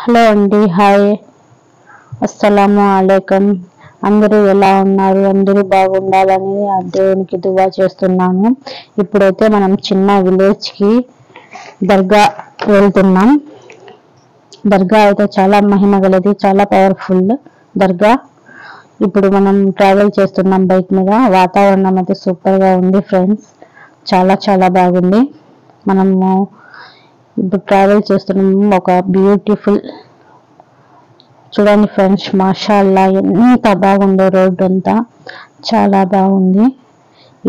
Hello అండి, hi, అస్సలాము అలైకుం. అందరూ ఎలా ఉన్నారు? అందరూ బాగుండాలని ఆ దేవునికి దువా చేస్తున్నాను. ఇప్పుడైతే మనం చిన్న విలేజ్కి దర్గా వెళ్తున్నాం. దర్గా అయితే చాలా మహిమ గలది, చాలా పవర్ఫుల్ దర్గా. ఇప్పుడు మనం ట్రావెల్ చేస్తున్నాం బైక్ మీద. వాతావరణం అయితే సూపర్గా ఉంది ఫ్రెండ్స్, చాలా చాలా బాగుంది. మనము ఇప్పుడు ట్రావెల్ చేస్తున్నాము. ఒక బ్యూటిఫుల్ చూడండి ఫ్రెండ్స్, మాషాల్లా ఎంత బాగుందో, రోడ్ అంతా చాలా బాగుంది.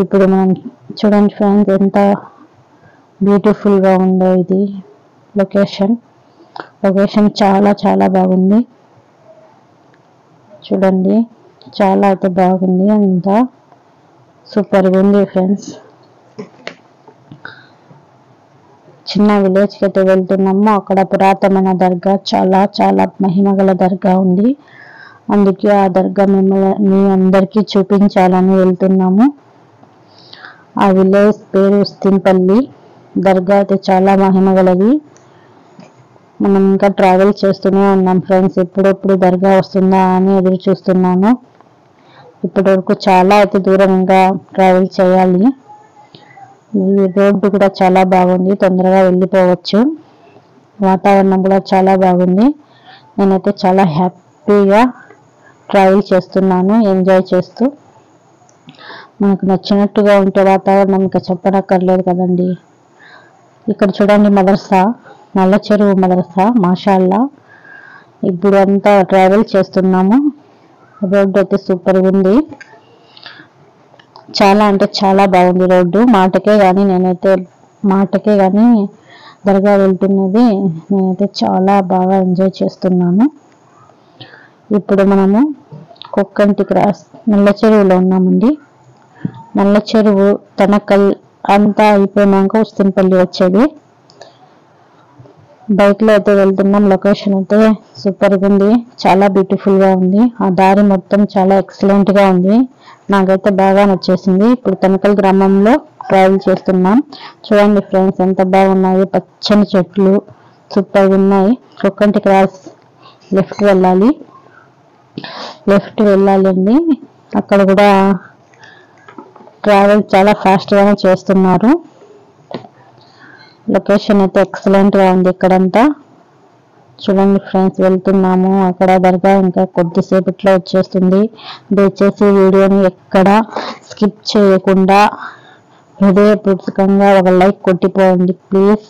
ఇప్పుడు మనం చూడండి ఫ్రెండ్స్, ఎంత బ్యూటిఫుల్గా ఉందో ఇది లొకేషన్ చాలా చాలా బాగుంది. చూడండి, చాలా అయితే బాగుంది, అంతా సూపర్గా ఉంది ఫ్రెండ్స్. చిన్న విలేజ్కి అయితే వెళ్తున్నాము. అక్కడ పురాతనమైన దర్గా, చాలా చాలా మహిమగల దర్గా ఉంది. అందుకే ఆ దర్గా మీ అందరికీ చూపించాలని వెళ్తున్నాము. ఆ విలేజ్ పేరు ఉస్తిన్పల్లి. దర్గా అయితే చాలా మహిమగలది. మనం ఇంకా ట్రావెల్ చేస్తూనే ఉన్నాం ఫ్రెండ్స్. ఎప్పుడెప్పుడు దర్గా వస్తుందా అని ఎదురు చూస్తున్నాను. ఇప్పటి వరకు చాలా అయితే దూరం ఇంకా ట్రావెల్ చేయాలి. ఈ రోడ్డు కూడా చాలా బాగుంది, తొందరగా వెళ్ళిపోవచ్చు. వాతావరణం కూడా చాలా బాగుంది. నేనైతే చాలా హ్యాపీగా ట్రావెల్ చేస్తున్నాను, ఎంజాయ్ చేస్తూ. మనకు నచ్చినట్టుగా ఉంటే వాతావరణం ఇంకా చెప్పనక్కర్లేదు కదండి. ఇక్కడ చూడండి, మదర్సా, నల్ల చెరువు మదర్సా, మాషాల్లా. ఇప్పుడు అంతా ట్రావెల్ చేస్తున్నాము. రోడ్డు అయితే సూపర్గా ఉంది, చాలా అంటే చాలా బాగుంది రోడ్డు. మాటకే కానీ దర్గా వెళ్తున్నది నేనైతే చాలా బాగా ఎంజాయ్ చేస్తున్నాను. ఇప్పుడు మనము కొక్కంటి క్రాస్ నల్ల చెరువులో ఉన్నామండి. నల్ల చెరువు, తనకల్ అంతా అయిపోయినాక ఉస్తిన్పల్లి వచ్చేది. బైక్ లో అయితే వెళ్తున్నాం. లొకేషన్ అయితే సూపర్గా ఉంది, చాలా బ్యూటిఫుల్ గా ఉంది. ఆ దారి మొత్తం చాలా ఎక్సలెంట్ గా ఉంది, నాకైతే బాగా నచ్చేసింది. ఇప్పుడు తనకల్ గ్రామంలో ట్రావెల్ చేస్తున్నాం. చూడండి ఫ్రెండ్స్, ఎంత బాగున్నాయి, పచ్చని చెట్లు సూపర్గా ఉన్నాయి. కొక్కంటి క్రాస్ లెఫ్ట్ వెళ్ళాలండి. అక్కడ కూడా ట్రావెల్ చాలా ఫాస్ట్ గానే చేస్తున్నారు. లొకేషన్ అయితే ఎక్సలెంట్ గా ఉంది ఇక్కడంతా. చూడండి ఫ్రెండ్స్, వెళ్తున్నాము. అక్కడ దర్గా ఇంకా కొద్దిసేపట్లో వచ్చేస్తుంది. దయచేసి వీడియోని ఎక్కడ స్కిప్ చేయకుండా హృదయపూర్వకంగా ఒక లైక్ కొట్టిపోండి ప్లీజ్.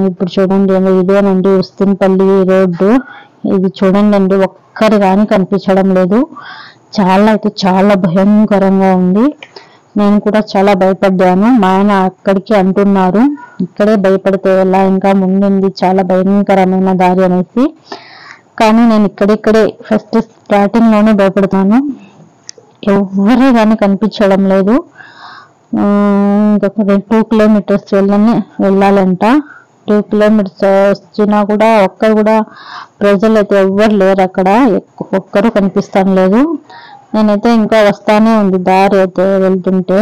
ఇప్పుడు చూడండి, ఇదేనండి ఉస్తిన్పల్లి రోడ్డు. ఇది చూడండి, ఒక్కరు కానీ కనిపించడం లేదు. చాలా అయితే చాలా భయంకరంగా ఉంది. నేను కూడా చాలా భయపడ్డాను. మా ఆయన అక్కడికి అంటున్నారు, ఇక్కడే భయపడితే ఎలా, ఇంకా ముందుంది చాలా భయంకరమైన దారి అనేసి. కానీ నేను ఇక్కడిక్కడే ఫస్ట్ స్టార్టింగ్ లోనే భయపడతాను. ఎవరు కానీ కనిపించడం లేదు. ఇంకొక 2 కిలోమీటర్స్ వెళ్ళాలంట. 2 కిలోమీటర్స్ వచ్చినా కూడా ఒక్కరు కూడా ప్రజలు అయితే ఎవ్వరు లేరు అక్కడ, ఒక్కరు కనిపిస్తాను లేదు. నేనైతే ఇంకా వస్తానే ఉంది దారి అయితే వెళ్తుంటే,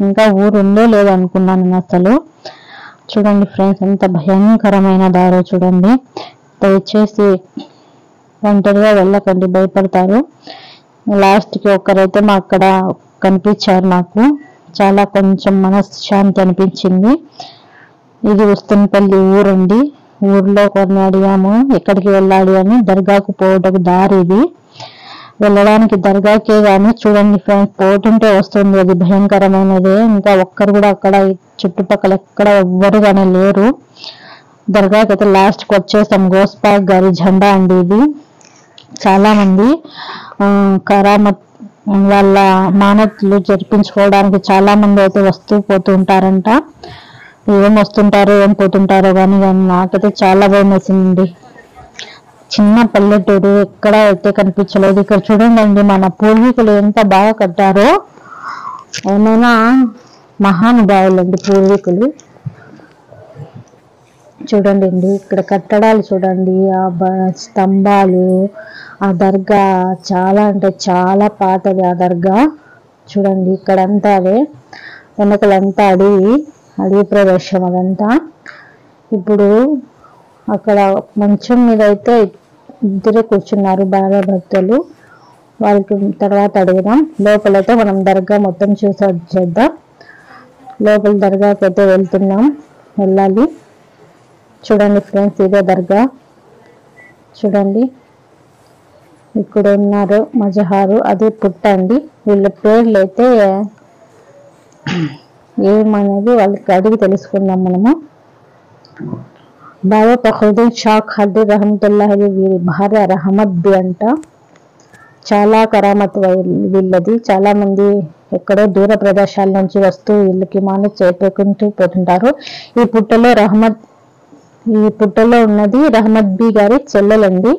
ఇంకా ఊరు ఉందో లేదో అనుకున్నాను నేను అసలు. చూడండి ఫ్రెండ్స్, ఎంత భయంకరమైన దారో చూడండి. దయచేసి ఒంటరిగా వెళ్ళకండి, భయపడతారు. లాస్ట్కి ఒకరైతే మా అక్కడ కనిపించారు. నాకు చాలా కొంచెం మనశ్శాంతి అనిపించింది. ఇది ఉస్తిన్పల్లి ఊరండి. ఊర్లో కొన్ని అడిగాము ఎక్కడికి వెళ్ళాలి అని. దర్గాకు పోవటకు దారి ఇది. వెళ్ళడానికి దర్గాకే కానీ చూడండి ఫ్రెండ్స్, పోతుంటే వస్తుంది, అది భయంకరమైనదే. ఇంకా ఒక్కరు కూడా అక్కడ చుట్టుపక్కల ఎక్కడ ఎవ్వరు కానీ లేరు. దర్గాకి అయితే లాస్ట్కి వచ్చేసాం. గోస్పాక్ గారి జెండా అండి ఇది. చాలా మంది కరామత్ వాళ్ళ మానతులు జరిపించుకోవడానికి చాలా మంది అయితే వస్తూ పోతూ ఉంటారంట. ఏం వస్తుంటారో ఏం పోతుంటారో కానీ నాకైతే చాలా భయం వేసిందండి. చిన్న పల్లెటూరు, ఎక్కడ అయితే కనిపించలేదు. ఇక్కడ చూడండి, మన పూర్వీకులు ఎంత బాగా కట్టారో. ఏమైనా మహానుభావులండి పూర్వీకులు. చూడండి, ఇక్కడ కట్టడాలు చూడండి, ఆ స్తంభాలు, ఆ దర్గా చాలా అంటే చాలా పాతది. ఆ దర్గా చూడండి, ఇక్కడంతా అదే, వెనకలంతా అడవి ప్రదేశం అదంతా. ఇప్పుడు అక్కడ మంచం మీద అయితే ఇద్దరే కూర్చున్నారు భార్య భర్తలు. వాళ్ళకి తర్వాత అడుగుదాం. లోపలైతే మనం దర్గా మొత్తం చూసి వచ్చేద్దాం. లోపల దర్గాకి అయితే వెళ్ళాలి. చూడండి ఫ్రెండ్స్, ఇదే దర్గా. చూడండి ఇక్కడ ఉన్నారు మజహారు, అది పుట్ట అండి. వీళ్ళ పేర్లు అయితే ఏమనేది వాళ్ళకి అడిగి తెలుసుకుందాం మనము. బాబా ఫఖరుద్దీన్ షా ఖాద్రి రహమతుల్లాహి వీరి భార్య రహమత్ బి అంట. చాలా కరామత్ వీళ్ళది. చాలా మంది ఎక్కడో దూర ప్రదేశాల నుంచి వస్తూ వీళ్ళకి మానవ చేరుకుంటూ పోతుంటారు. ఈ పుట్టలో ఉన్నది రహమత్ బి గారి చెల్లెలండి.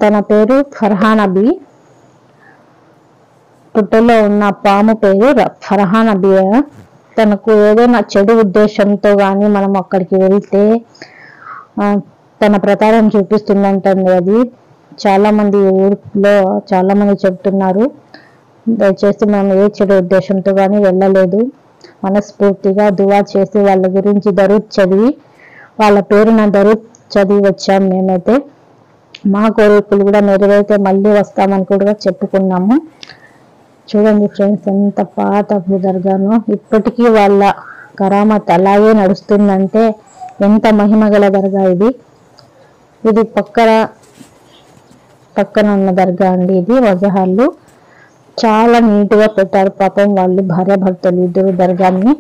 తన పేరు ఫర్హానా బి. పుట్టలో ఉన్న పాము పేరు ఫర్హానా బి. తనకు ఏదైనా చెడు ఉద్దేశంతో కానీ మనం అక్కడికి వెళ్తే తన ప్రతారం చూపిస్తుందంటండి. అది చాలా మంది ఊరిలో చాలా మంది చెప్తున్నారు. దయచేసి మేము ఏ చెడు ఉద్దేశంతో కానీ వెళ్ళలేదు. మనస్ఫూర్తిగా దువా చేసి వాళ్ళ గురించి దరూద్ చదివి వాళ్ళ పేరున దరూద్ చదివి వచ్చాం. మేమైతే మా కోరికలు కూడా నెరవేరితే మళ్ళీ వస్తామని కూడా చెప్పుకున్నాము. చూడండి ఫ్రెండ్స్, ఎంత పాత దర్గానో ఇప్పటికీ వాళ్ళ కరామత్ అలాగే నడుస్తుందంటే ఎంత మహిమ గల దర్గా ఇది. ఇది పక్కన ఉన్న దర్గా అండి. ఇది మజహార్లు చాలా నీట్గా పెట్టారు. పాపం వాళ్ళు భార్యాభర్తలు ఇద్దరు దర్గాని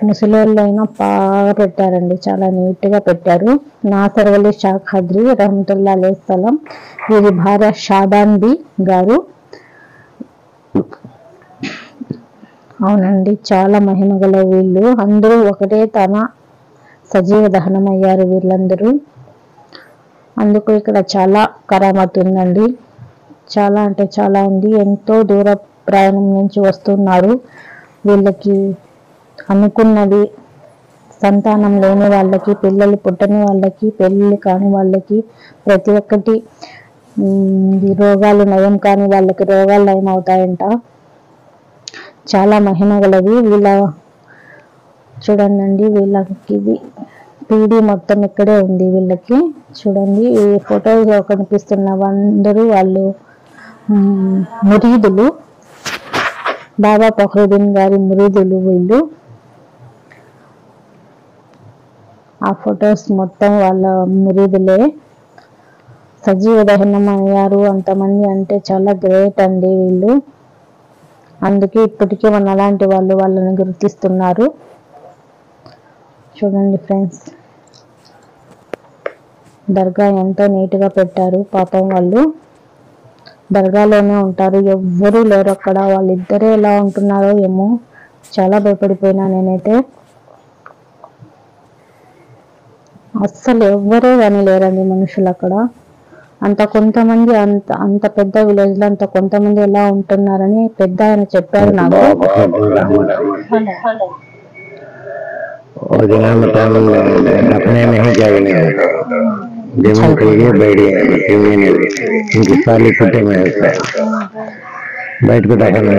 ముసలోళ్ళు అయినా బాగా పెట్టారండి. చాలా నీట్గా పెట్టారు. నాసర్ వలి షా ఖాద్రి రహమతుల్లాహి అలైహి సలాం వీరి భార్య షాబాన్ బి గారు. అవునండి, చాలా మహిమ గల వీళ్ళు. అందరూ ఒకటే తన సజీవ దహనం అయ్యారు వీళ్ళందరూ. అందుకు ఇక్కడ చాలా కరామత్ ఉందండి. చాలా అంటే చాలా ఉంది. ఎంతో దూర ప్రయాణం నుంచి వస్తున్నారు. వీళ్ళకి అనుకున్నది సంతానం లేని వాళ్ళకి, పిల్లలు పుట్టని వాళ్ళకి, పెళ్ళిళ్ళు కాని వాళ్ళకి, ప్రతి ఒక్కటి రోగాలు నయం కాని వాళ్ళకి రోగాలు నయం అవుతాయంట. చాలా మహిమ గలవి. చూడండి వీళ్ళకి ఇది పీడి మొత్తం ఇక్కడే ఉంది వీళ్ళకి. చూడండి ఈ ఫోటోలో కనిపిస్తున్న అందరూ వాళ్ళు మురీదులు, బాబా ఫఖరుద్దీన్ గారి మురీదులు వీళ్ళు. ఆ ఫొటోస్ మొత్తం వాళ్ళ మురీదులే. సజీవ దహనం అయ్యారు అంతమంది అంటే చాలా గ్రేట్ అండి వీళ్ళు. అందుకే ఇప్పటికీ మన అలాంటి వాళ్ళని గుర్తిస్తున్నారు. చూడండి ఫ్రెండ్స్, దర్గా ఎంతో నీట్గా పెట్టారు. పాపం వాళ్ళు దర్గాలోనే ఉంటారు, ఎవ్వరూ లేరు అక్కడ. వాళ్ళిద్దరే ఎలా ఉంటున్నారో ఏమో, చాలా భయపడిపోయినా నేనైతే. అస్సలు ఎవ్వరే కానీ లేరండి మనుషులు అక్కడ. కొంతమంది అంత పెద్ద విలేజ్ లో కొంతమంది ఎలా ఉంటున్నారని పెద్ద ఆయన చెప్పారు నాకు. अपने में ही जागने जमीन के लिए बैठ गए। इनकी साली पुट्टे में है, बैठ के दफन है।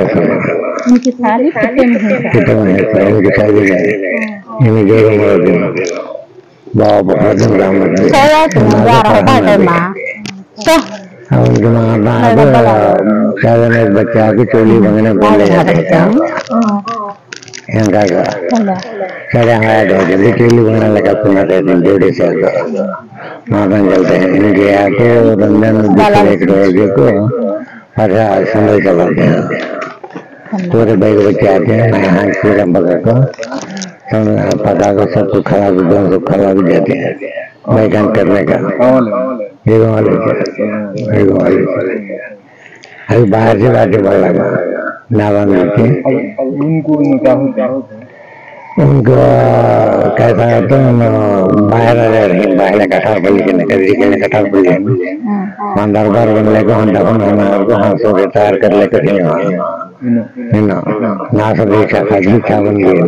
इनकी साली पुट्टे में है, इनकी शादी है, इन्हें जगह बाबा फखरुद्दीन उनके माँ बाप शादी में बच्चा की चोली बंगने बोले जाते हैं। इनका सारे हमारा चोली बंगने लगा पुनः रहते हैं जोड़े से मातम चलते हैं। इनके आके रंजन एक रोजे को अच्छा संदेश चलाते हैं। पूरे बैग बच्चे आते हैं, यहाँ पूरा बगा को पता को सब कुछ खराब खराब जाते हैं बैठन करने का। अभी बाहर से बातें बोल लगा नावन के उनको कैसा तो बाहर आ रहे हैं। बाहर कठार बल्ली के कठार बल्ली वहाँ दरबार बन लेकर हम दफन को हाथों के तैयार कर लेकर नासर देखा खाजी क्या बन गई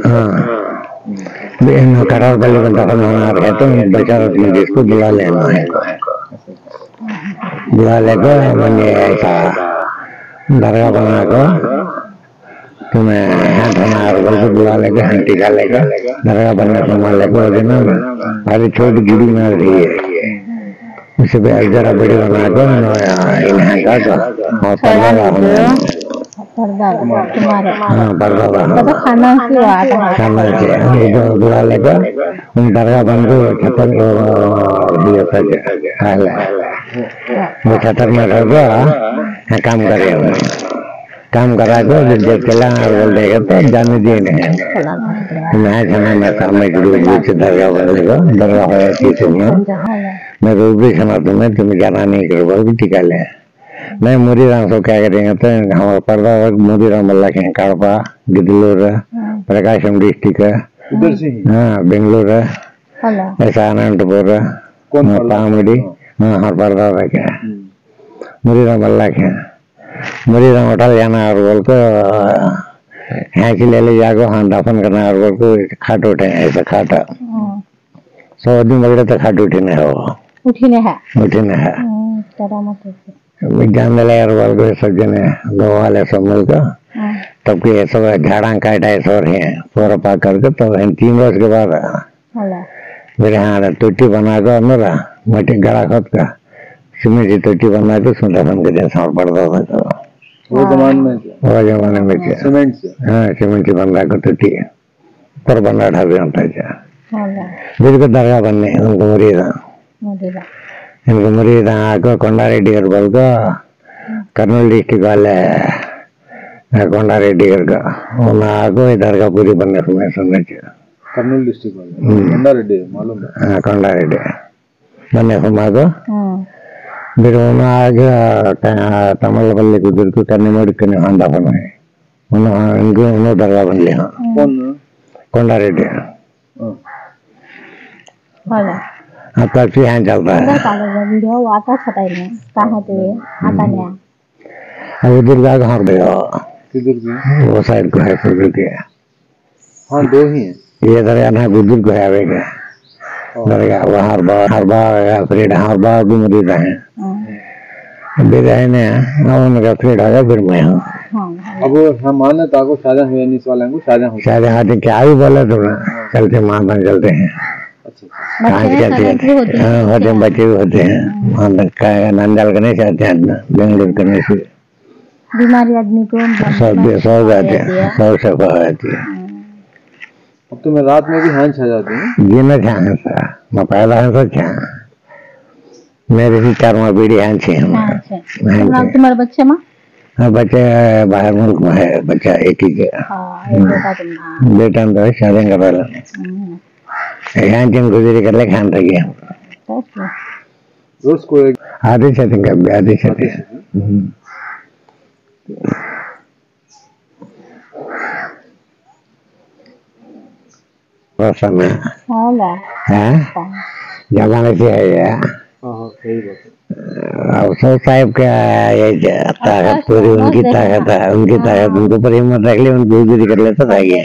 हाँ कठार बल्ली में दफन होना है तो बेचारा जिसको बुला लेना है, बुला लेकर मैंने ऐसा दरगाह बना को तुम्हें हाथ हमारे बल को बुला लेगा, हाथ टिका लेगा, दरगाह बनने संभाल लेगा, वो दिन पहले छोटी गिरी मार रही है, उसे भी जरा बड़ी बना को इन्हें का और पर्दा तुम्हारे हाँ पर्दा तो खाना की बात है खाना चाहिए जो बुला लेगा उन दरगाह बन को छतर दिया था वो छतर में रहेगा काम करेगा काम करा को जब चला बोल देगा तो जाने दिए नहीं मैं खाना मैं सामने ग्रुप से दरगाह बन लेगा दरगाह हो जाती है मैं रोज भी खाना तुम्हें तुम्हें जाना नहीं करो भी टिका ले नहीं मुरी राम सो क्या करेंगे तो हमारा पर्दा मुरी राम अल्लाह के काड़पा गिदलूर प्रकाशम डिस्ट्रिक्ट हाँ बेंगलुरु ऐसा अनंतपुर पामिडी हाँ हर पर्दा क्या मुरी राम अल्लाह के मुरी राम होटल जाना और बोल को यहाँ की ले जाको हाँ दफन करना और बोल को खाट उठे ऐसा खाटा 100 दिन बगड़े तो खाट उठने है वो उठने है विज्ञान यार बोल को सब जने दो वाले सब मिल को तब के सब झाड़ा काटा ऐसा है पूरा पाक करके तो 3 रोज के बाद मेरे यहाँ टोटी बना कर मेरा मट्टी गड़ा खोद का सीमेंट की टोटी बना के उसमें दफन के दिन सांप पड़ता था वो जमाने में सीमेंट से हाँ सीमेंट की बना कर टोटी पर बना ढाबे होता है बिल्कुल दरगाह बनने उनको मुरीदा इनको मुरीदा आको కొండారెడ్డి గారు बोल को कर्नूल डिस्ट्रिक्ट वाले కొండారెడ్డి గారు का उन्हें आको दरगाह पूरी बनने समय सुनने चाहिए कर्नूल डिस्ट्रिक्ट वाले కొండారెడ్డి मालूम है हाँ కొండారెడ్డి बनने समय को फिर उन्हें आगे तमिलपल्ली कुदर को करने मोड़ करने हाँ दफन है उन्हें दरगाह बन लिया కొండారెడ్డి अब तक भी यहाँ चलता है वीडियो आता छटाई में कहाँ पे आता नहीं अब उधर का कहाँ पे हो किधर की वो साइड को है उधर के हाँ 2 ही हैं ये दरगाह ना उधर को है वे के दरगाह वो हर बार फ्रीड हर बार भी मरीज हैं बेटा है ना अब उनका फ्रीड आया फिर मैं हूँ अब हम माने ताको शादी हुई नहीं वाले को शादी हाथी क्या भी बोला तुमने चलते माता चलते हैं होते बच्चे भी होते हैं नंदल करने चाहते हैं बेंगलुरु करने से बीमारी आदमी को सौ जाते हैं 100 से हो जाती है अब तो मैं रात में भी हांस आ जाती हूँ जीना चाहें सा मैं पहला हंसा चाह मेरे ही 4वां पीढ़ी हांसी है तुम्हारे बच्चे माँ बच्चे बाहर मुल्क में है बच्चा एक ही के बेटा तो शादी कर रहा यहाँ जिन गुजरी कर ले खान रही है रोज को आधे छते कभी आधे छते समय है जमाने से है यार अब सौ साहिब का ये ताकत पूरी उनकी ताकत है उनको पर हिम्मत रख ली उनको गुजरी कर लेता था ये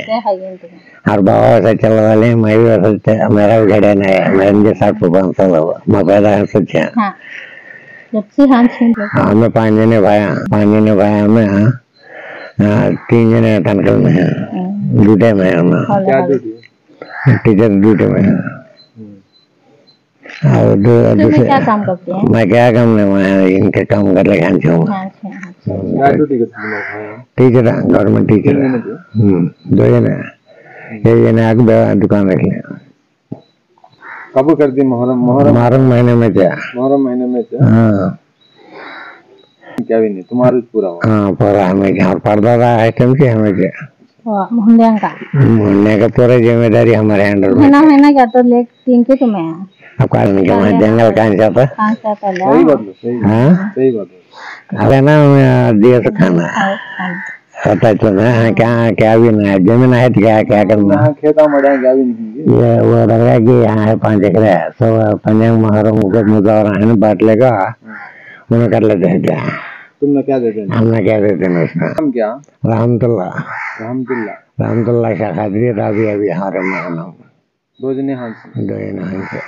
हर बाबा से चल वाले मैं भी वैसे मेरा भी घड़े नहीं है मैं इनके 60-65 साल हुआ मैं पैदा है सोचा हमें 5 जने भाया हमें 3 जने टनकल में है ड्यूटी में है टीचर ड्यूटी में है और क्या काम करते हैं मैं क्या काम नहीं मैं इनके काम कर ले खान छूँ टीचर गवर्नमेंट टीचर 2 जने एक जने आगे दुकान रख ले कब करती मुहर्रम महीने में क्या हाँ क्या भी नहीं तुम्हारा पूरा हुआ हाँ पूरा हमें क्या और पर्दा रहा है टाइम से हमें क्या मुन्ने का पूरा जिम्मेदारी हमारे हैंडल में महीना क्या तो ले 3 के तुम्हें अब कारण क्या मैं जंगल कहाँ जाता सही बात अरे ना मैं दिया तो खाना पता चला है क्या भी नहीं है जमीन है तो क्या करना खेता मड़ा क्या भी नहीं ये वो रहा कि यहाँ है 5 एकड़ सब पंजाब मुहर्रम को मुजावरा है ना बांट लेगा उन्हें कर लेते हैं क्या तुमने क्या देते हैं हमने क्या देते हैं उसमें हम क्या रहमतुल्लाह शाह खादरी राबी अभी हमारे नाम 2 जने हांस से